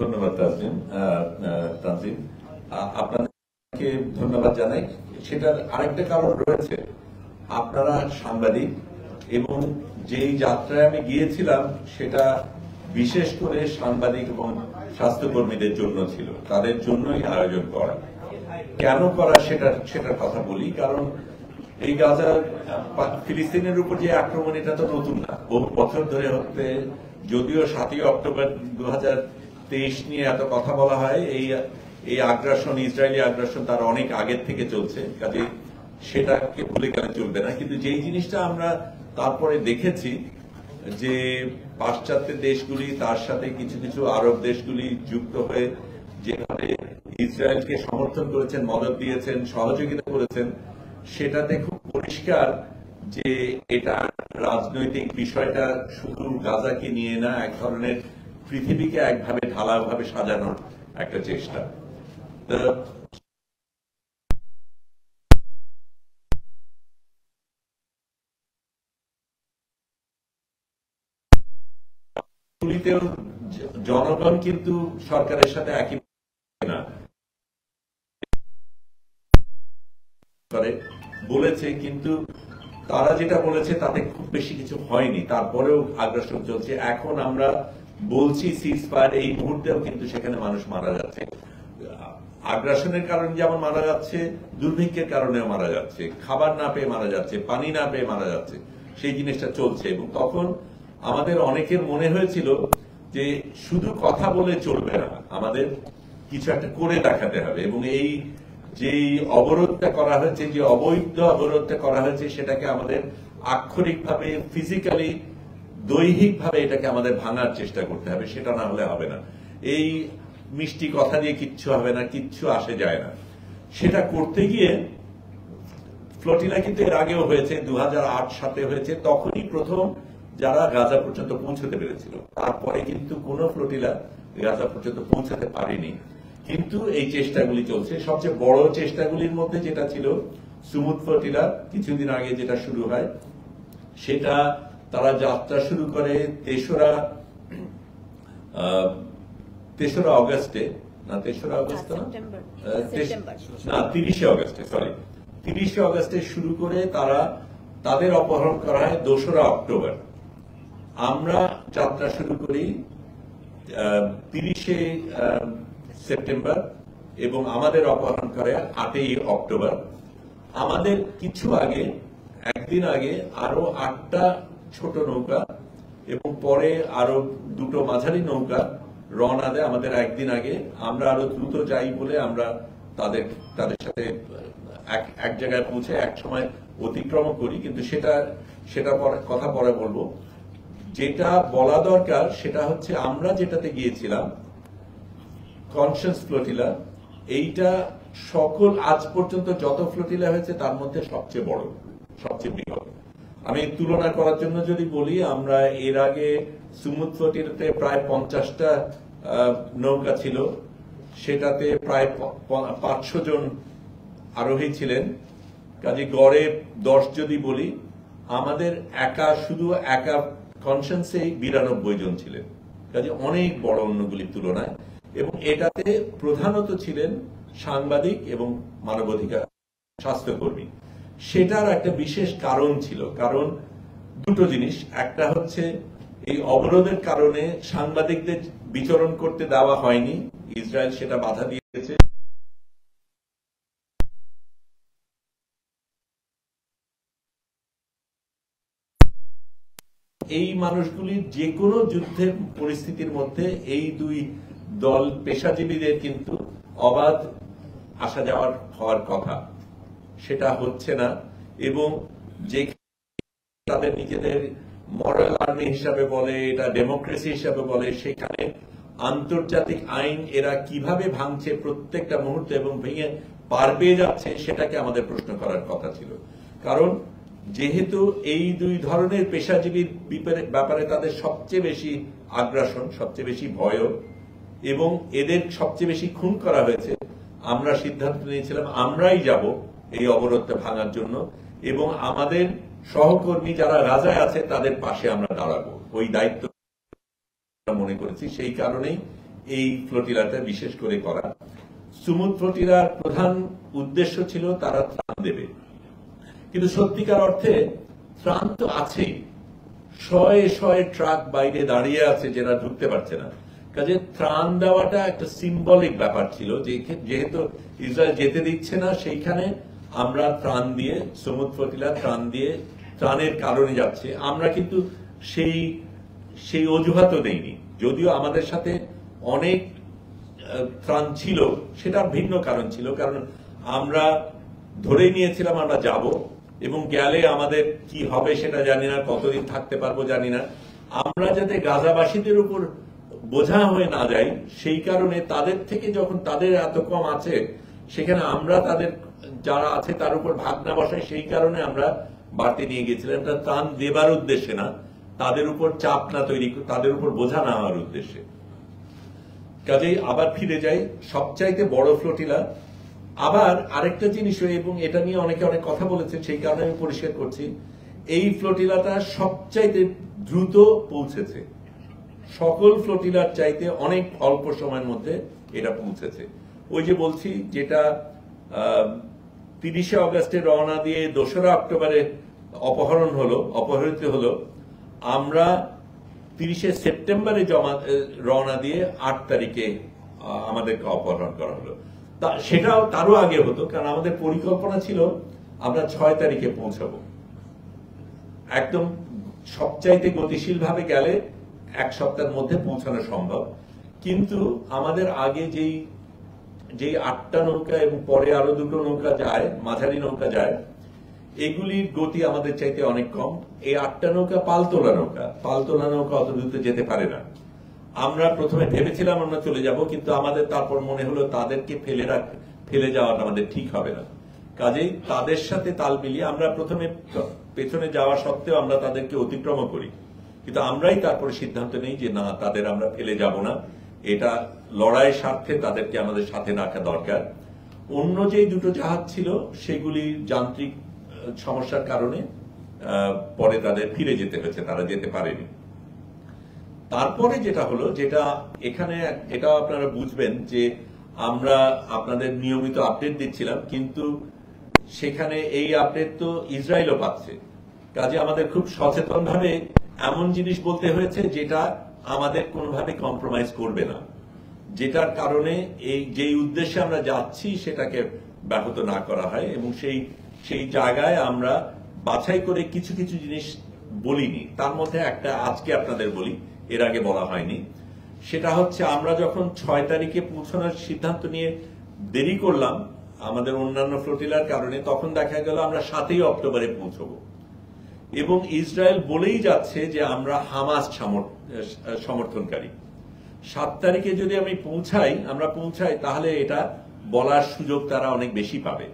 ধন্যবাদ তানজিম। আপনাকে ধন্যবাদ জানাই। সেটার আরেকটা কারণ রয়েছে, আপনারা সাংবাদিক এবং যেই যাত্রায় আমি গিয়েছিলাম সেটা বিশেষ করে সাংবাদিক এবং স্বাস্থ্যকর্মীদের জন্য ছিল, তাদের জন্যই আয়োজন করা। কেন করা সেটার কথা বলি। কারণ এই গাজা ফিলিস্তিনের উপর যে আক্রমণ, এটা তো নতুন না, বহু বছর ধরে হচ্ছে। যদিও 7ই অক্টোবর 2023 নিয়ে এত কথা বলা হয়, এই আগ্রাসন, ইসরায়েলি আগ্রাসন তার অনেক আগের থেকে চলছে, কাজে সেটাকে ভুলে গেলে চলবে না। কিন্তু যেই জিনিসটা আমরা তারপরে দেখেছি যে পাশ্চাত্য দেশগুলি, তার সাথে কিছু কিছু আরব দেশগুলি যুক্ত হয়ে যেভাবে ইসরায়েলকে সমর্থন করেছেন, মদদ দিয়েছেন, সহযোগিতা করেছেন, সেটাতে খুব পরিষ্কার যে এটা রাজনৈতিক বিষয়টা শুধু গাজাকে নিয়ে না, এক ধরনের পৃথিবীকে একভাবে ঢালাওভাবে সাজানোর একটা চেষ্টা। জনগণ কিন্তু সরকারের সাথে একই না করে বলেছে, কিন্তু তারা যেটা বলেছে তাতে খুব বেশি কিছু হয়নি, তারপরেও আগ্রাসন চলছে। এখন আমরা বলছি সিজফায়ার, এই মুহূর্তেও কিন্তু সেখানে মানুষ মারা যাচ্ছে। আগ্রাসনের কারণে যেমন মারা যাচ্ছে, দুর্ভিক্ষের কারণেও মারা যাচ্ছে, খাবার না পেয়ে মারা যাচ্ছে, পানি না পেয়ে মারা যাচ্ছে, সেই জিনিসটা চলছে। এবং তখন আমাদের অনেকের মনে হয়েছিল যে শুধু কথা বলে চলবে না, আমাদের কিছু একটা করে দেখাতে হবে। এবং এই যেই অবরোধটা করা হয়েছে, যে অবৈধ অবরোধটা করা হয়েছে, সেটাকে আমাদের আক্ষরিকভাবে, ফিজিক্যালি, দৈহিকভাবে এটাকে আমাদের ভাঙার চেষ্টা করতে হবে। সেটা না হলে হবে না। এই মিষ্টি কথা দিয়ে কিচ্ছু হবে না, কিচ্ছু আসে যায় না। সেটা করতে গিয়ে ফ্লোটিলা কিন্তু এর আগেও হয়েছে, 2008 সালে হয়েছে, তখনই প্রথম যারা গাজা পর্যন্ত পৌঁছতে পেরেছিল। তারপরে কিন্তু কোন ফ্লোটিলা গাজা পর্যন্ত পৌঁছাতে পারেনি। কিন্তু এই চেষ্টাগুলি চলছে। সবচেয়ে বড় চেষ্টাগুলির মধ্যে যেটা ছিল সুমুদ ফ্লোটিলা, কিছুদিন আগে যেটা শুরু হয়, সেটা তারা যাত্রা শুরু করে 3রা অগস্টে, না 3রা অগস্ট না 30শে অগস্টে, সরি 30শে অগস্টে শুরু করে তারা তাদের অপহরণ করা হয় 2রা অক্টোবর। আমরা যাত্রা শুরু করি 30শে সেপ্টেম্বর এবং আমাদের অপহরণ করে 8ই অক্টোবর। আমাদের কিছু আগে, একদিন আগে আরো 8টা ছোট নৌকা এবং পরে আরো 2টো মাঝারি নৌকা রওনা দেয় আমাদের একদিন আগে। আমরা আরো দ্রুত যাই বলে আমরা তাদের সাথে এক জায়গায় পৌঁছে এক সময় অতিক্রম করি। কিন্তু সেটা কথা পরে বলবো। যেটা বলা দরকার সেটা হচ্ছে, আমরা যেটাতে গিয়েছিলাম কনসিয়াস ফ্লোটিলা, এইটা সকল আজ পর্যন্ত যত ফ্লোটিলা হয়েছে তার মধ্যে সবচেয়ে বড়, সবচেয়ে বৃহৎ। আমি তুলনা করার জন্য যদি বলি, আমরা এর আগে সুমুদ ফ্লোটিলাতে প্রায় 50টা নৌকা ছিল, সেটাতে প্রায় 500 জন আরোহী ছিলেন। কাজে গড়ে 10 যদি বলি, আমাদের শুধু একা কনসিয়াসে 92 জন ছিলেন। কাজে অনেক বড় অন্যগুলির তুলনায়। এবং এটাতে প্রধানত ছিলেন সাংবাদিক এবং মানবাধিকার স্বাস্থ্যকর্মী। সেটার একটা বিশেষ কারণ ছিল, কারণ দুটো জিনিস। একটা হচ্ছে এই অবরোধের কারণে সাংবাদিকদের বিচরণ করতে দেওয়া হয়নি, ইসরায়েল সেটা বাধা দিয়েছে। এই মানুষগুলির যে কোনো যুদ্ধের পরিস্থিতির মধ্যে এই দুই দল পেশাজীবীদের কিন্তু অবাধ আসা যাওয়ার হওয়ার কথা, সেটা হচ্ছে না। এবং যে তাদের নিজেদের মরাল আর্মি হিসাবে বলে, এটা ডেমোক্রেসি হিসাবে বলে, সেখানে আন্তর্জাতিক আইন এরা কিভাবে ভাঙছে প্রত্যেকটা মুহূর্তে এবং ভেঙে পার পেয়ে যাচ্ছে, সেটাকে আমাদের প্রশ্ন করার কথা ছিল। কারণ যেহেতু এই দুই ধরনের পেশাজীবীর ব্যাপারে তাদের সবচেয়ে বেশি আগ্রাসন, সবচেয়ে বেশি ভয় এবং এদের সবচেয়ে বেশি খুন করা হয়েছে, আমরা সিদ্ধান্ত নিয়েছিলাম আমরাই যাব এই অবরোধটা ভাঙার জন্য এবং আমাদের সহকর্মী যারা গাজায় আছে তাদের পাশে আমরা দাঁড়াবো। ওই দায়িত্ব মনে করেছি। সেই কারণেই এই ফ্লোটিলাটা বিশেষ করে করা। সুমুদ ফ্লোটিলার প্রধান উদ্দেশ্য ছিল তারা ত্রাণ দেবে, কিন্তু সত্যিকার অর্থে ত্রাণ তো আছেই, শয়ে শয়ে ট্রাক বাইরে দাঁড়িয়ে আছে যারা ঢুকতে পারছে না। কাজে ত্রাণ দেওয়াটা একটা সিম্বলিক ব্যাপার ছিল, যেহেতু ইসরায়েল যেতে দিচ্ছে না সেইখানে আমরা ত্রাণ দিয়ে, সুমুদ ফ্লোটিলা ত্রাণ দিয়ে ত্রাণের কারণে যাচ্ছে। আমরা কিন্তু সেই অজুহাতও দেইনি, যদিও আমাদের সাথে অনেক ত্রাণ ছিল, সেটার ভিন্ন কারণ ছিল। কারণ আমরা ধরে নিয়েছিলাম আমরা যাব, এবং গেলে আমাদের কি হবে সেটা জানি না, কতদিন থাকতে পারবো জানি না। আমরা যাতে গাজাবাসীদের উপর বোঝা হয়ে না যাই, সেই কারণে তাদের থেকে যখন তাদের এত কম আছে, সেখানে আমরা তাদের যারা আছে তার উপর ভাগ না বসাই, সেই কারণে আমরা বাড়তি নিয়ে গেছিলাম। এটা ত্রাণ দেবার উদ্দেশ্যে না, তাদের উপর চাপ না তৈরি, তাদের উপর বোঝা না হওয়ার উদ্দেশ্যে। কাজেই আবার ফিরে যাই, সবচাইতে বড় ফ্লোটিলা। আবার আরেকটা জিনিস, এবং এটা নিয়ে অনেকে অনেক কথা বলেছেন, সেই কারণে আমি পরিষ্কার করছি, এই ফ্লোটিলাটা সবচাইতে দ্রুত পৌঁছেছে, সকল ফ্লোটিলার চাইতে অনেক অল্প সময়ের মধ্যে এটা পৌঁছেছে। ওই যে বলছি, যেটা 30শে অগস্টে রওনা দিয়ে 2রা অক্টোবরে অপহৃত হলো, আমরা 30শে সেপ্টেম্বরে রওনা দিয়ে 8 তারিখে আমাদেরকে অপহরণ করা হলো। সেটাও তারও আগে হতো, কারণ আমাদের পরিকল্পনা ছিল আমরা 6 তারিখে পৌঁছাবো। একদম সবচাইতে গতিশীল ভাবে গেলে 1 সপ্তাহের মধ্যে পৌঁছানো সম্ভব, কিন্তু আমাদের আগে যেই 8টা নৌকা এবং পরে আরো 2টো নৌকা যায়, মাঝারি নৌকা যায়, এগুলির গতি আমাদের চাইতে অনেক কম। এই 8টা নৌকা পালতোলা নৌকা অত দ্রুত যেতে পারে না। আমরা প্রথমে ভেবেছিলাম আমরা চলে যাব, কিন্তু আমাদের তারপর মনে হলো তাদেরকে ফেলে যাওয়াটা আমাদের ঠিক হবে না। কাজেই তাদের সাথে তাল মিলিয়ে আমরা প্রথমে পেছনে যাওয়া সত্ত্বেও আমরা তাদেরকে অতিক্রম করি, কিন্তু আমরাই তারপরে সিদ্ধান্ত নেই যে না, তাদের আমরা ফেলে যাব না, এটা লড়াইয়ের স্বার্থে তাদেরকে আমাদের সাথে রাখা দরকার। অন্য যে 2টো জাহাজ ছিল সেগুলি যান্ত্রিক সমস্যার কারণে পরে তাদের ফিরে যেতে হয়েছে, তারা যেতে পারেনি। তারপরে যেটা হলো, যেটা এখানে এটা আপনারা বুঝবেন যে আমরা আপনাদের নিয়মিত আপডেট দিচ্ছিলাম, কিন্তু সেখানে এই আপডেট তো ইসরায়েলও পাচ্ছে। কাজে আমাদের খুব সচেতন ভাবে এমন জিনিস বলতে হয়েছে যেটা আমাদের কোনোভাবে কম্প্রোমাইজ করবে না, যেটার কারণে যেই উদ্দেশ্যে আমরা যাচ্ছি সেটাকে ব্যাহত না করা হয়। এবং সেই জায়গায় আমরা বাছাই করে কিছু কিছু জিনিস বলিনি, তার মধ্যে একটা আজকে আপনাদের বলি, এর আগে বলা হয়নি। সেটা হচ্ছে, আমরা যখন 6 তারিখে পৌঁছানোর সিদ্ধান্ত নিয়ে দেরি করলাম আমাদের অন্যান্য ফ্লোটিলার কারণে, তখন দেখা গেল আমরা 7ই অক্টোবরে পৌঁছবো, এবং ইসরায়েল বলেই যাচ্ছে যে আমরা হামাস সমর্থনকারী। 7 তারিখে যদি আমরা পৌঁছাই, তাহলে এটা বলার সুযোগ তারা অনেক বেশি পাবে,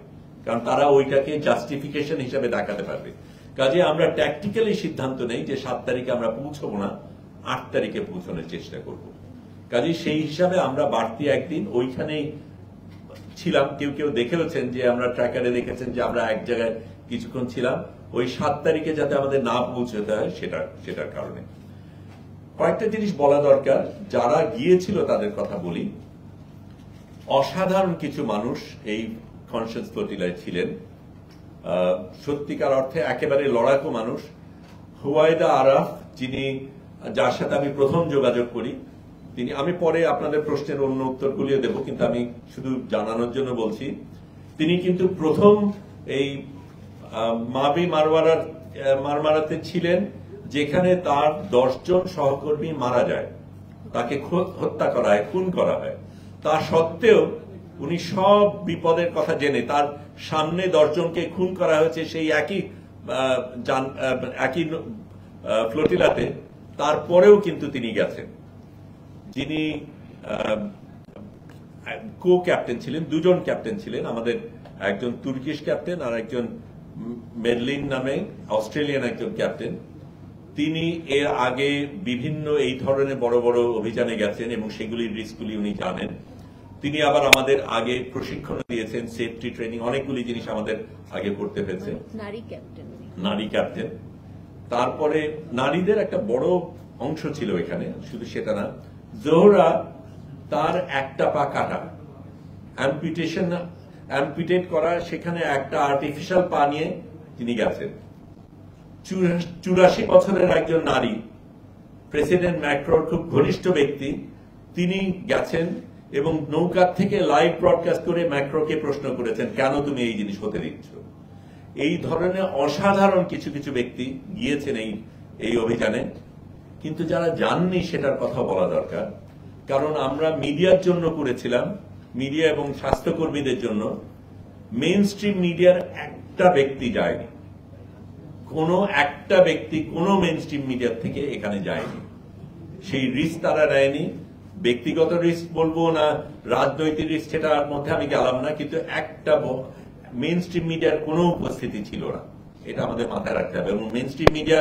কারণ তারা ওইটাকে জাস্টিফিকেশন হিসাবে দেখাতে পারবে। কাজে আমরা ট্যাকটিক্যালি সিদ্ধান্ত নেই যে 7 তারিখে আমরা পৌঁছবো না, 8 তারিখে পৌঁছানোর চেষ্টা করব। কাজে সেই হিসাবে আমরা বাড়তি একদিন ওইখানেই ছিলাম। কেউ দেখেছেন যে আমরা ট্র্যাকারে দেখেছেন যে আমরা এক জায়গায় কিছুক্ষণ ছিলাম, ওই 7 তারিখে যাতে আমাদের না পৌঁছতে হয় সেটার কারণে। কয়েকটা জিনিস বলা দরকার, যারা গিয়েছিল তাদের কথা বলি। অসাধারণ কিছু মানুষ এই কনসিয়াস ফ্লোটিলায় ছিলেন, সত্যিকার অর্থে একেবারে লড়াকু মানুষ। হুয়াইদা আরাফ, যার সাথে আমি প্রথম যোগাযোগ করি, আমি পরে আপনাদের প্রশ্নের অন্য উত্তরগুলিও দেব, কিন্তু আমি শুধু জানানোর জন্য বলছি, তিনি কিন্তু প্রথম এই মাবি মারমারাতে ছিলেন, যেখানে তার 10 জন সহকর্মী মারা যায়, তাকে হত্যা করা হয়, খুন করা হয়। তা সত্ত্বেও উনি সব বিপদের কথা জেনে, তার সামনে 10 জনকে খুন করা হয়েছে সেই একই ফ্লোটিলাতে, তারপরেও কিন্তু তিনি গেছেন। যিনি কো ক্যাপ্টেন ছিলেন, 2 জন ক্যাপ্টেন ছিলেন, আমাদের একজন তুর্কিশ ক্যাপ্টেন আর একজন মেডলিন নামে অস্ট্রেলিয়ান একজন ক্যাপ্টেন। তিনি এর আগে বিভিন্ন এই ধরনের বড় বড় অভিযানে গেছেন এবং সেগুলির রিস্কগুলি উনি জানেন। তিনি আবার আমাদের আগে প্রশিক্ষণ দিয়েছেন, সেফটি ট্রেনিং, অনেকগুলি জিনিস আমাদের আগে করতে হয়েছে। নারী ক্যাপ্টেন। তারপরে নারীদের একটা বড় অংশ ছিল এখানে, শুধু সেটা না, জোহরা তার একটা পা কাটা, অ্যাম্পিটেট করা, সেখানে একটা আর্টিফিশিয়াল পা নিয়ে তিনি গেছেন। 84 বছরের একজন নারী, প্রেসিডেন্ট ম্যাক্রোর খুব ঘনিষ্ঠ ব্যক্তি, তিনি গেছেন এবং নৌকার থেকে লাইভ ব্রডকাস্ট করে ম্যাক্রোকে প্রশ্ন করেছেন, কেন তুমি এই জিনিস হতে দিচ্ছ? এই ধরনের অসাধারণ কিছু কিছু ব্যক্তি গিয়েছেন এই অভিযানে, কিন্তু যারা যাননি সেটার কথা বলা দরকার। কারণ আমরা মিডিয়ার জন্য করেছিলাম, মিডিয়া এবং স্বাস্থ্যকর্মীদের জন্য। মেইন স্ট্রিম মিডিয়ার একটা ব্যক্তি যায়নি, কোনো একটা ব্যক্তি কোনো মেইন স্ট্রিম মিডিয়ার থেকে এখানে যায়নি। সেই রিস্ক তারা নেয়নি। ব্যক্তিগত রিস্ক বলবো না রাজনৈতিক রিস্ক, সেটার মধ্যে আমি গেলাম না, কিন্তু একটা মেইন স্ট্রিম মিডিয়ার কোনো উপস্থিতি ছিল না, এটা আমাদের মাথায় রাখতে হবে। এবং মেইন স্ট্রিম মিডিয়া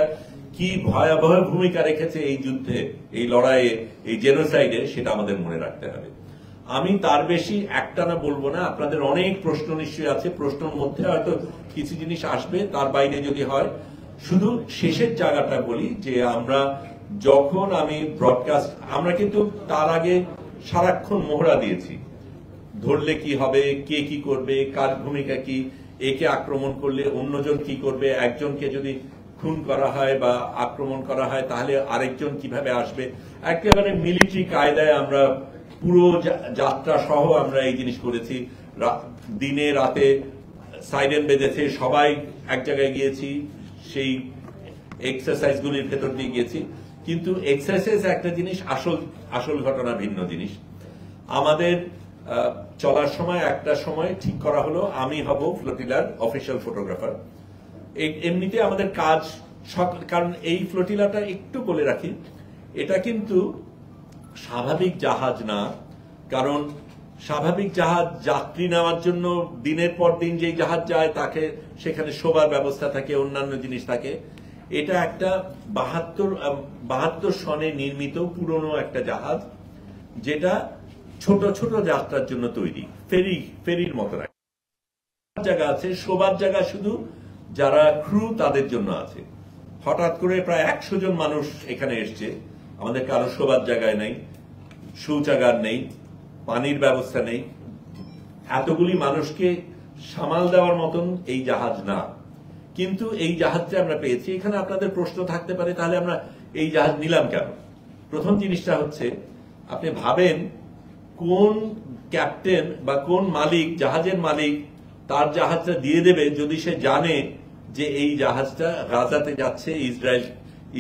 কি ভয়াবহ ভূমিকা রেখেছে এই যুদ্ধে, এই লড়াইয়ে, এই জেনোসাইডে, সেটা আমাদের মনে রাখতে হবে। আমি তার বেশি একটানা বলবো না, আপনাদের অনেক প্রশ্ন নিশ্চয়ই আছে, প্রশ্নের মধ্যে হয়তো কিছু জিনিস আসবে, তার বাইরে যদি হয়। শুধু শেষের জায়গাটা বলি যে আমরা যখন আমি ব্রডকাস্ট, আমরা কিন্তু তার আগে সারাক্ষণ মোহরা দিয়েছি, ধরলে কি হবে, কে কি করবে, কার ভূমিকা কি, একে আক্রমণ করলে অন্যজন কি করবে, একজনকে যদি খুন করা হয় বা আক্রমণ করা হয় তাহলে আরেকজন কিভাবে আসবে, একেবারে মিলিটারি কায়দায় আমরা পুরো যাত্রা সহ আমরা এই জিনিস করেছি। দিনে রাতে সাইরেন বেজেছে, সবাই এক জায়গায় গিয়েছি, সেই এক্সারসাইজ গুলির ভেতর দিয়ে গিয়েছি। কিন্তু এক্সারসাইজ একটা জিনিস, আসল ঘটনা ভিন্ন জিনিস। আমাদের চলার সময় একটা সময় ঠিক করা হলো আমি হব ফ্লোটিলার অফিসিয়াল ফটোগ্রাফার। এমনিতে আমাদের কাজ, কারণ এই ফ্লোটিলাটা একটু বলে রাখি, এটা কিন্তু স্বাভাবিক জাহাজ না। কারণ স্বাভাবিক জাহাজ যাত্রী নেওয়ার জন্য দিনের পর দিন যেই জাহাজ যায় তাকে সেখানে শোবার ব্যবস্থা থাকে, অন্যান্য জিনিস থাকে। এটা একটা 72 সনে নির্মিত পুরনো একটা জাহাজ, যেটা ছোট ছোট যাত্রার জন্য তৈরি, ফেরির মতো জায়গা আছে, শোবার জায়গা শুধু যারা ক্রু তাদের জন্য আছে। হঠাৎ করে প্রায় 100 জন মানুষ এখানে এসছে, আমাদের কারো শোবার জায়গায় নেই, শৌচাগার নেই, পানির ব্যবস্থা নেই। এতগুলি মানুষকে সামাল দেওয়ার মতন এই জাহাজ না, কিন্তু এই জাহাজটা আমরা পেয়েছি। এখানে আপনাদের প্রশ্ন থাকতে পারে, তাহলে আমরা এই জাহাজ নিলাম কেন? প্রথম জিনিসটা হচ্ছে, আপনি ভাবেন কোন ক্যাপ্টেন বা কোন মালিক, জাহাজের মালিক তার জাহাজটা দিয়ে দেবে যদি সে জানে যে এই জাহাজটা গাজাতে যাচ্ছে,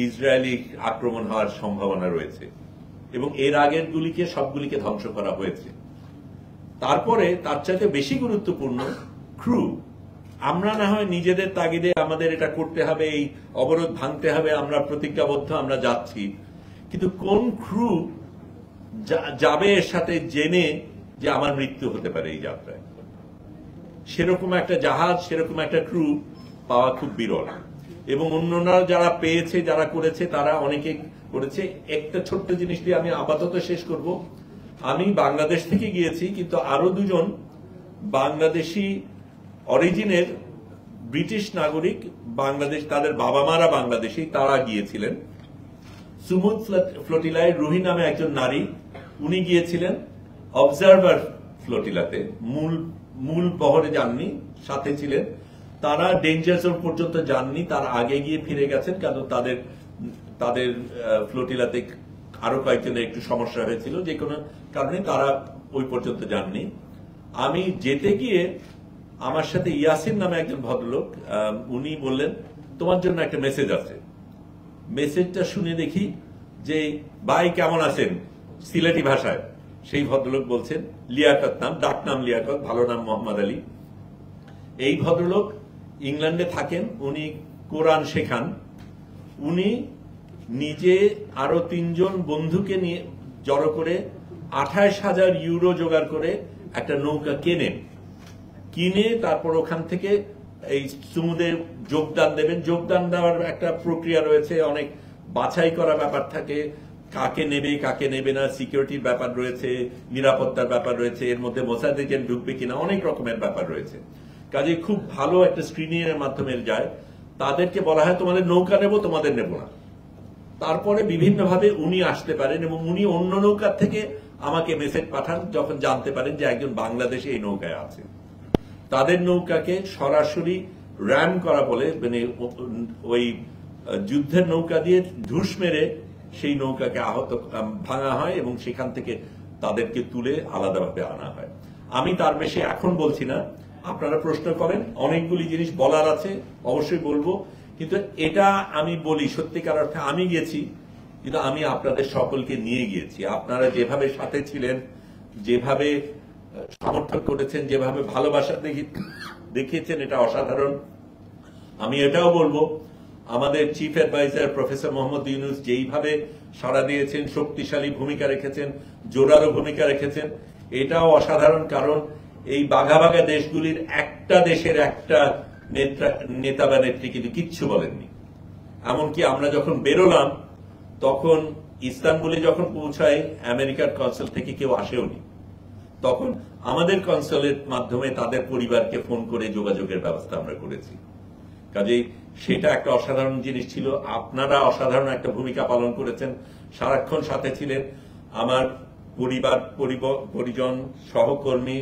ইসরায়েলি আক্রমণ হওয়ার সম্ভাবনা রয়েছে এবং এর আগের গুলিকে সবগুলিকে ধ্বংস করা হয়েছে। তারপরে তার চাইতে বেশি গুরুত্বপূর্ণ ক্রু। আমরা না হয় নিজেদের তাগিদে আমাদের এটা করতে হবে, এই অবরোধ ভাঙতে হবে, আমরা প্রতিজ্ঞাবদ্ধ, আমরা যাচ্ছি, কিন্তু কোন ক্রু যাবে এর সাথে জেনে যে আমার মৃত্যু হতে পারে এই যাত্রায়? সেরকম একটা জাহাজ, সেরকম একটা ক্রু পাওয়া খুব বিরল। এবং অন্যরা যারা পেয়েছে, যারা করেছে, তারা অনেকে করেছে। একটা ছোট্ট জিনিস দিয়ে আমি আপাতত শেষ করব। আমি বাংলাদেশ থেকে গিয়েছি, কিন্তু আরো দুজন বাংলাদেশি অরিজিনের ব্রিটিশ নাগরিক, বাংলাদেশ, তাদের বাবা মারা বাংলাদেশি, তারা গিয়েছিলেন। সুমুদ ফ্লোটিলায় রুহি নামে একজন নারী, উনি গিয়েছিলেন অবজারভার ফ্লোটিলাতে, মূল বহরে যাননি, সাথে ছিলেন। তারা ডেঞ্জার জোন পর্যন্ত যাননি, তার আগে গিয়ে ফিরে গেছেন, কারণ তাদের ফ্লোটিলাতে আরো কয়েকজনের একটু সমস্যা হয়েছিল, যে কোনো কারণে তারা ওই পর্যন্ত যাননি। আমি যেতে গিয়ে আমার সাথে ইয়াসিন নামে একজন ভদ্রলোক, উনি বললেন তোমার জন্য একটা মেসেজ আছে। মেসেজটা শুনে দেখি যে ভাই কেমন আছেন, সিলেটি ভাষায়। সেই ভদ্রলোক বলছেন, লিয়াকত নাম, ডাক নাম লিয়াকত, ভালো নাম মোহাম্মদ আলী। এই ভদ্রলোক ইংল্যান্ডে থাকেন, উনি কোরআন শেখান। উনি নিজে আরো 3 জন বন্ধুকে নিয়ে জড়ো করে 28,000 ইউরো জোগাড় করে একটা নৌকা কিনে তারপর ওখান থেকে এই সুমুদে যোগদান দেবেন। যোগদান দেওয়ার একটা প্রক্রিয়া রয়েছে, অনেক বাছাই করা ব্যাপার থাকে, কাকে নেবে না, সিকিউরিটির ব্যাপার রয়েছে, নিরাপত্তার ব্যাপার রয়েছে, এর মধ্যে মোসাদ এজেন্ট ঢুকবে কিনা, অনেক রকমের ব্যাপার রয়েছে। কাজে খুব ভালো একটা স্ক্রিনিং এর মাধ্যমে যায়। তাদেরকে বলা হয় তোমাদের নৌকা নেব, তোমাদের নেব না। তারপরে বিভিন্নভাবে উনি আসতে পারেন এবং উনি অন্য নৌকার থেকে আমাকে মেসেজ পাঠান যখন জানতে পারেন যে একজন বাংলাদেশে এই নৌকায় আছে। তাদের নৌকাকে সরাসরি র্যাম করা বলে, মানে ওই যুদ্ধের নৌকা দিয়ে ঢুস মেরে সেই নৌকাকে ভাঙা হয় এবং সেখান থেকে তাদেরকে তুলে আলাদাভাবে আনা হয়। আমি তার বেশি এখন বলছি না, আপনারা প্রশ্ন করেন, অনেকগুলি জিনিস বলার আছে, অবশ্যই বলবো, কিন্তু এটা আমি বলি সত্যিকার অর্থে আমি গেছি, কিন্তু আমি আপনাদের সকলকে নিয়ে গিয়েছি। আপনারা যেভাবে সাথে ছিলেন, যেভাবে সমর্থন করেছেন, যেভাবে ভালোবাসা দেখিয়েছেন, এটা অসাধারণ। আমি এটাও বলবো, আমাদের chief adviser professor Muhammad Yunus যেইভাবে সাড়া দিয়েছেন, শক্তিশালী ভূমিকা রেখেছেন, জোরালো ভূমিকা রেখেছেন, এটাও অসাধারণ। কারণ এই বাঘা বাঘা দেশগুলির একটা দেশের একটা নেতা বা নেত্রী কিন্তু কিচ্ছু বলেননি। এমনকি আমরা যখন বেরোলাম তখন ইস্তানবুলে যখন পৌঁছাই, আমেরিকার কনসাল থেকে কেউ আসেওনি। তখন আমাদের কনসালের মাধ্যমে তাদের পরিবারকে ফোন করে যোগাযোগের ব্যবস্থা আমরা করেছি। কাজেই সেটা একটা অসাধারণ জিনিস ছিল। আপনারা অসাধারণ একটা ভূমিকা পালন করেছেন, সারাক্ষণ সাথে ছিলেন। আমার পরিবার পরিজন সহকর্মী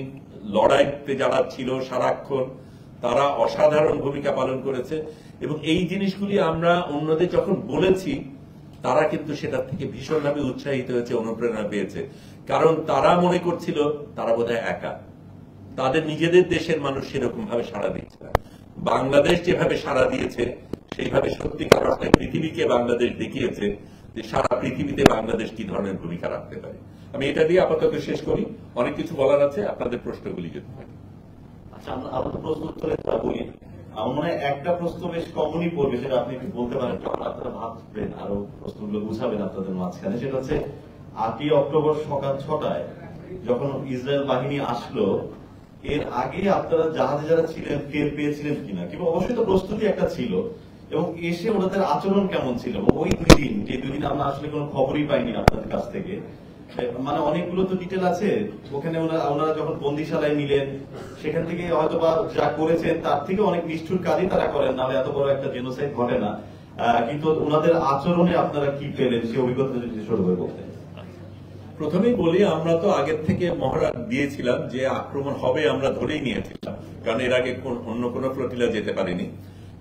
লড়াইতে যারা ছিল সারাক্ষণ, তারা অসাধারণ ভূমিকা পালন করেছে। এবং এই জিনিসগুলি আমরা অন্যদের যখন বলেছি, তারা কিন্তু সেটা থেকে ভীষণভাবে উৎসাহিত হয়েছে, অনুপ্রেরণা পেয়েছে। কারণ তারা মনে করছিল তারা বোধহয় একা, তাদের নিজেদের দেশের মানুষ সেরকম ভাবে সাড়া দিচ্ছে না। বাংলাদেশ যেভাবে সাড়া দিয়েছে, সেইভাবে সত্যিকার অর্থে পৃথিবীকে বাংলাদেশ দেখিয়েছে যে সারা পৃথিবীতে বাংলাদেশ কি ধরনের ভূমিকা রাখতে পারে। আমি এটা দিয়ে আপাতত শেষ করি, অনেক কিছু বলার আছে, আপনাদের প্রশ্নগুলি যদি থাকে। আচ্ছা, আমরা প্রশ্ন উত্তরে বলি। আমার মনে হয় একটা প্রশ্ন বেশ কমনই পড়বে, সেটা আপনি একটু বলতে পারেন, কারণ আপনারা ভাববেন আরো প্রশ্নগুলো বুঝাবেন আপনাদের মাঝখানে। সেটা হচ্ছে 8ই অক্টোবর সকাল 6টায় যখন ইসরায়েল বাহিনী আসলো, এর আগে আপনারা জাহাজে যারা ছিলেন টের পেয়েছিলেন কিনা, কিংবা অবশ্যই তো প্রস্তুতি একটা ছিল, এবং এসে ওনাদের আচরণ কেমন ছিল? ওই 2 দিন, যে 2 দিন আমরা আসলে কোনো খবরই পাইনি আপনাদের কাছ থেকে, মানে অনেকগুলো তো ডিটেল আছে ওখানে। ওনারা যখন বন্দিশালায় নিলেন, সেখান থেকে হয়তো বা যা করেছেন তার থেকে অনেক নিষ্ঠুর কাজই তারা করেন, নাহলে এত বড় একটা জেনোসাইড ঘটে না। কিন্তু ওনাদের আচরণে আপনারা কি পেলেন, সেই অভিজ্ঞতা যদি ছোট করে বলতেন। প্রথমেই বলি, আমরা তো আগের থেকে মহড়া দিয়েছিলাম যে আক্রমণ হবে, আমরা ধরেই নিয়েছিলাম, কারণ এর আগে অন্য কোনো ফ্লোটিলা যেতে পারেনি।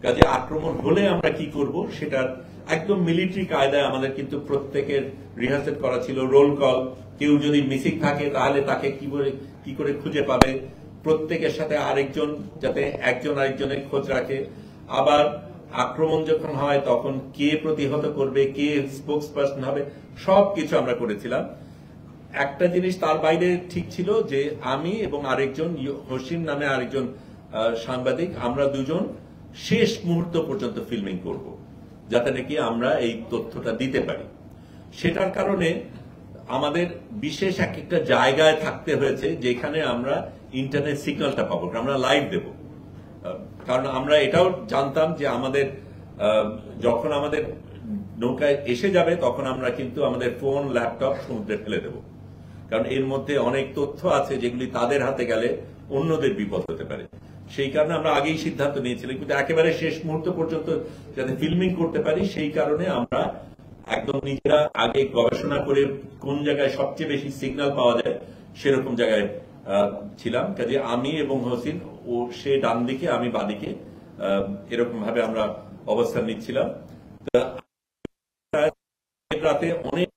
কাজে আক্রমণ হলে আমরা কি করব সেটার একদম মিলিটারি কায়দায় আমাদের কিন্তু প্রত্যেকের রিহার্সেল করা ছিল। রোল কল, কেউ যদি মিসিং থাকে তাহলে তাকে কি করে খুঁজে পাবে, প্রত্যেকের সাথে আরেকজন, যাতে একজন আরেকজনের খোঁজ রাখে। আবার আক্রমণ যখন হয় তখন কে প্রতিহত করবে, কে স্পোক্স পার্সন হবে, সবকিছু আমরা করেছিলাম। একটা জিনিস তার বাইরে ঠিক ছিল যে আমি এবং আরেকজন হোসিন নামে আরেকজন সাংবাদিক, আমরা দুজন শেষ মুহূর্ত পর্যন্ত ফিল্মিং করব, যাতে নাকি আমরা এই তথ্যটা দিতে পারি। সেটার কারণে আমাদের বিশেষ একটা জায়গায় থাকতে হয়েছে যেখানে আমরা ইন্টারনেট সিগন্যালটা পাবো, আমরা লাইভ দেব। কারণ আমরা এটাও জানতাম যে আমাদের যখন আমাদের নৌকায় এসে যাবে তখন আমরা কিন্তু আমাদের ফোন, ল্যাপটপ সমুদ্রে ফেলে দেব। কারণ এর মধ্যে অনেক তথ্য আছে যেগুলি তাদের হাতে গেলে অন্যদের বিপদ হতে পারে। সেই কারণে আমরা আগেই সিদ্ধান্ত নিয়েছিলাম, কিন্তু একেবারে শেষ মুহূর্ত পর্যন্ত যাতে ফিল্মিং করতে পারি, সেই কারণে আমরা একদম নিজেরা আগে গবেষণা করে কোন জায়গায় সবচেয়ে বেশি সিগন্যাল পাওয়া যায় সেরকম জায়গায় ছিলাম। কাজে আমি এবং হোসিন, ও সে ডান দিকে আমি বাদিকে, এরকম ভাবে আমরা অবস্থান নিচ্ছিলাম। রাতে অনেক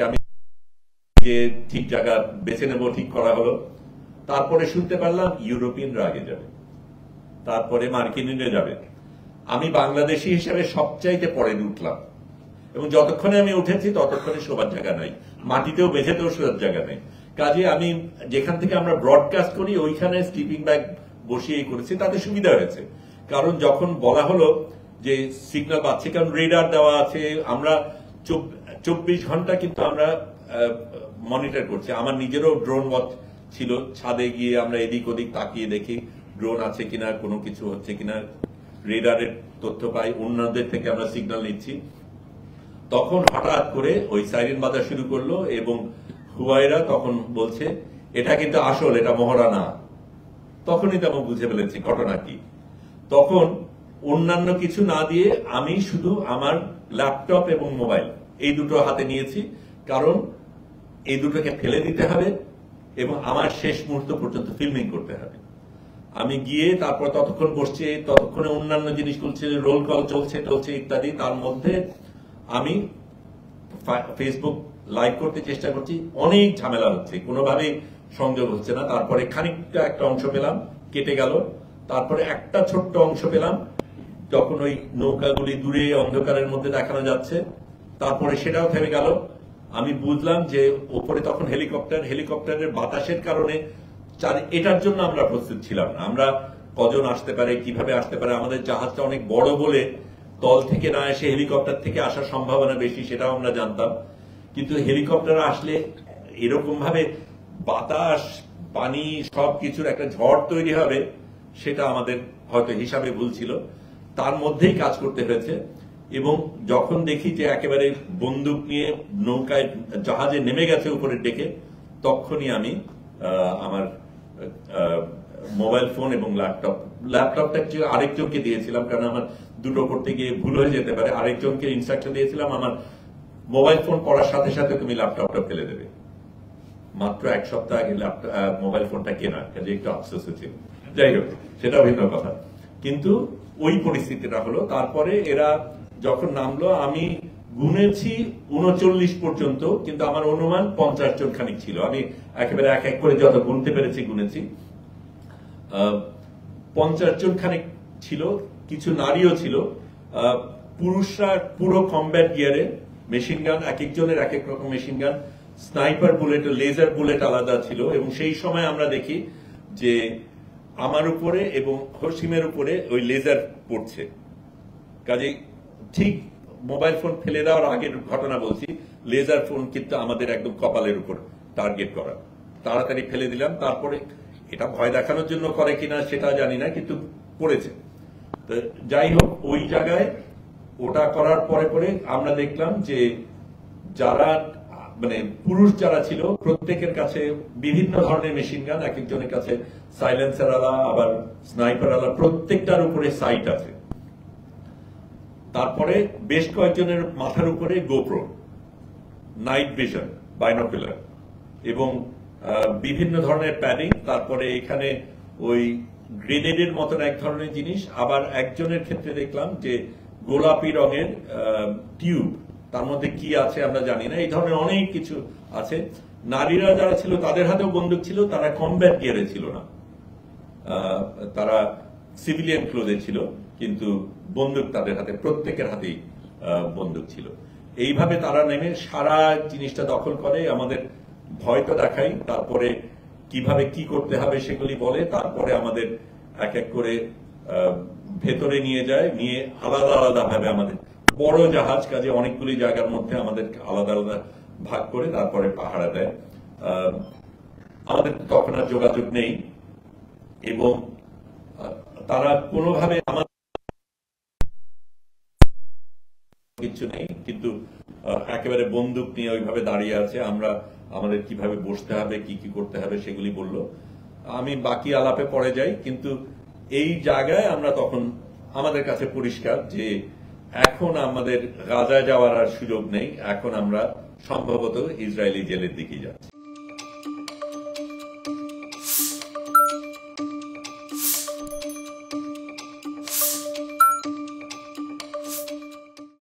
আমি যে ঠিক জায়গা বেছে নেব ঠিক করা হলো। তারপরে শুনতে পারলাম ইউরোপিয়ানরা আগে যাবে, তারপরে মার্কিনিরা যাবে। আমি বাংলাদেশি হিসেবে সবচাইতে পরে উঠলাম, এবং যতক্ষণে আমি উঠেছি ততক্ষণে শোবার জায়গা নাই, মাটিতেও বেঁচেতেও শোবার জায়গা নেই। কাজে আমি যেখান থেকে আমরা ব্রডকাস্ট করি ওইখানে স্লিপিং ব্যাগ বসিয়ে করেছি, তাতে সুবিধা হয়েছে। কারণ যখন বলা হলো যে সিগন্যাল পাচ্ছে, কারণ রেডার দেওয়া আছে, আমরা 24 ঘন্টা কিন্তু আমরা মনিটর করছি। আমার নিজেরও ড্রোন ওয়াচ ছিল, ছাদে গিয়ে আমরা এদিক ওদিক তাকিয়ে দেখি ড্রোন আছে কিনা, কোনো কিছু হচ্ছে কিনা। রেডারের তথ্য পাই, অন্যদের থেকে আমরা সিগন্যাল নিচ্ছি। তখন হঠাৎ করে ওই সাইরেন বাজা শুরু করলো এবং হুয়াইরা তখন বলছে এটা কিন্তু আসল, এটা মহড়া না। তখনই তো আমি বুঝে ফেলেছি ঘটনা কি। তখন অন্যান্য কিছু না দিয়ে আমি শুধু আমার ল্যাপটপ এবং মোবাইল এই দুটো হাতে নিয়েছি, কারণ এই দুটোকে ফেলে দিতে হবে এবং আমার শেষ মুহূর্ত পর্যন্ত ফিল্মিং করতে হবে। আমি গিয়ে তারপর ততক্ষণ বসছি, ততক্ষণে অন্যান্য জিনিস চলছে, রোল কল চলছে ইত্যাদি। তার মধ্যে আমি ফেসবুক লাইভ করতে চেষ্টা করছি, অনেক ঝামেলা হচ্ছে, কোনোভাবেই সংযোগ হচ্ছে না। তারপরে খানিকটা একটা অংশ পেলাম, কেটে গেল। তারপরে একটা ছোট্ট অংশ পেলাম, যখন ওই নৌকাগুলি দূরে অন্ধকারের মধ্যে দেখানো যাচ্ছে। তারপরে সেটাও থেমে গেল। আমি বুঝলাম যে ওপরে তখন হেলিকপ্টারের বাতাসের কারণে এটার জন্য আমরা প্রস্তুত ছিলাম না। আমরা কজন আসতে পারে, কিভাবে আসতে পারে, আমাদের জাহাজটা অনেক বড় বলে তল থেকে না এসে হেলিকপ্টার থেকে আসার সম্ভাবনা বেশি, সেটাও আমরা জানতাম। কিন্তু হেলিকপ্টার আসলে এরকম ভাবে বাতাস, পানি সবকিছুর একটা ঝড় তৈরি হবে, সেটা আমাদের হয়তো হিসাবে ভুল ছিল। তার মধ্যেই কাজ করতে হয়েছে। এবং যখন দেখি যে একেবারে বন্দুক নিয়ে নৌকায় জাহাজে নেমে গেছে উপরের ডেকে, তখনই আমি আমার মোবাইল ফোন এবং ল্যাপটপটা আরেকজনকে দিয়েছিলাম, কারণ আমার দুটো করতে গিয়ে ভুল হয়ে যেতে পারে। আরেকজনকে ইনস্ট্রাকশন দিয়েছিলাম, আমার মোবাইল ফোন পড়ার সাথে সাথে তুমি ল্যাপটপটা ফেলে দেবে। মাত্র 1 সপ্তাহ আগে মোবাইল ফোনটা কেনা, কাজে একটু আফসোস হয়েছিল। যাই হোক, সেটা ভিন্ন কথা। কিন্তু ওই পরিস্থিতিটা হলো। তারপরে এরা যখন নামলো, আমি গুনেছি 39 পর্যন্ত, কিন্তু আমার অনুমান 50 জন খানিক ছিল। আমি একেবারে এক এক করে যত গুনতে পেরেছি গুনেছি। 50 জন খানিক ছিল, কিছু নারীও ছিল। পুরুষরা পুরো কমব্যাট গিয়ারে, মেশিন গান, এক একজনের এক এক রকম machine gun, sniper bullet, laser bullet আলাদা ছিল। এবং সেই সময় আমরা দেখি যে আমার উপরে এবং হসিমের উপরে ওই লেজার পড়ছে। কাজেই ঠিক মোবাইল ফোন ফেলে দেওয়ার আগের ঘটনা বলছি, লেজার ফোন কিন্তু আমাদের একদম কপালের উপর টার্গেট করা। তাড়াতাড়ি ফেলে দিলাম। তারপরে এটা ভয় দেখানোর জন্য করে কিনা সেটা জানি না, কিন্তু পড়েছে। তো যাই হোক, ওই জায়গায় ওটা করার পরে আমরা দেখলাম যে যারা মানে পুরুষ যারা ছিল, প্রত্যেকের কাছে বিভিন্ন ধরনের মেশিন গান, এক একজনের কাছে সাইলেন্সার আলা, আবার স্নাইপার আলা, প্রত্যেকটার উপরে সাইট আছে। তারপরে বেশ কয়েকজনের মাথার উপরে গোপ্রো, নাইট ভিশন, বাইনোকুলার এবং বিভিন্ন ধরনের প্যাডিং। তারপরে এখানে ওই গ্রেনেডের মতন এক ধরনের জিনিস। আবার একজনের ক্ষেত্রে দেখলাম যে গোলাপি রঙের টিউব, তার মধ্যে কি আছে আমরা জানি না। এই ধরনের অনেক কিছু আছে। নারীরা যারা ছিল তাদের হাতেও বন্দুক ছিল, তারা কমব্যাট গিয়ারে ছিল না, তারা সিভিলিয়ান ক্লোজে ছিল, কিন্তু বন্দুক তাদের হাতে, প্রত্যেকের হাতেই বন্দুক ছিল। এইভাবে তারা নেমে সারা জিনিসটা দখল করে, আমাদের ভয় তো দেখাই, তারপরে কিভাবে কি করতে হবে সেগুলি বলে, তারপরে আমাদের এক এক করে ভেতরে নিয়ে যায়, নিয়ে আলাদা আলাদা ভাবে, আমাদের বড় জাহাজ, কাজে অনেকগুলি জায়গার মধ্যে আমাদের আলাদা আলাদা ভাগ করে তারপরে পাহারা দেয়। আমাদের তখন আর যোগাযোগ নেই এবং তারা কোনোভাবে আমার কিছু নেই, কিন্তু একেবারে বন্দুক নিয়ে ওইভাবে দাঁড়িয়ে আছে। আমরা আমাদের কিভাবে বসতে হবে, কি কি করতে হবে সেগুলি বলল। আমি বাকি আলাপে পরে যাই, কিন্তু এই জায়গায় আমরা তখন আমাদের কাছে পরিষ্কার যে এখন আমাদের গাজায় যাওয়ার আর সুযোগ নেই, এখন আমরা সম্ভবত ইসরায়েলি জেলের দিকে যাচ্ছি।